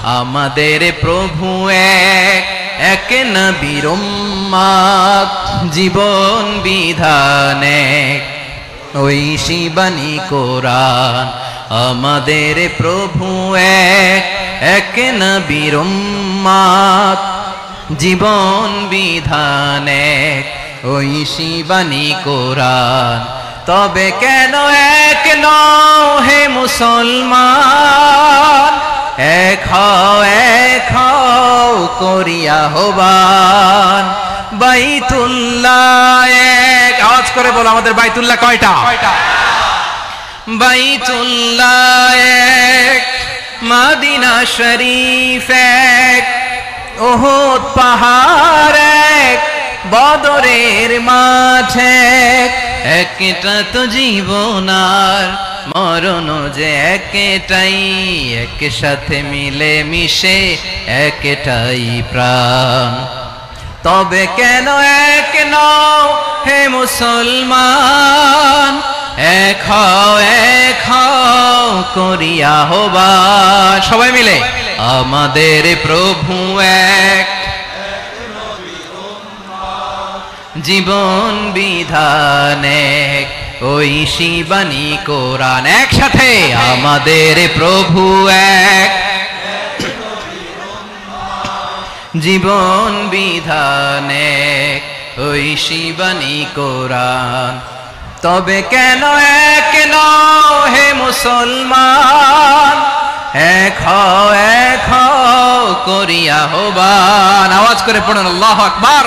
আমাদের প্রভু এক, এক নবীর উম্মত, জীবন বিধানে ঐশী বাণী কোরআন। আমাদের প্রভু এক, এক নবীর উম্মত, জীবন বিধানে ঐশী বাণী কোরআন। তবে কেন এক নও হে মুসলমান, এক হও করিয়া আহ্বান। বাইতুল্লাহ এক, আওয়াজ করে বলো আমাদের বাইতুল্লাহ কয়টা? বাইতুল্লাহ এক, মদিনা শরীফ এক, উহুদ পাহাড় এক, বদরের মাঠ এক। একটা তো জীবন আর মরণ যে একটাই, একসাথে মিলে মিশে একটাই প্রাণ। তবে কেন এক নও হে মুসলমান, এক হও করিয়া আহ্বান। সবাই মিলে আমাদের প্রভু এক, জীবন বিধানে ঐশী বাণী কোরআন। একসাথে আমাদের প্রভু এক, জীবন বিধানে ঐশী বাণী কোরআন। তবে কেন এক নও হে মুসলমান, এক হও করিয়া আহ্বান। আওয়াজ করে পড়ুন আল্লাহু আকবার।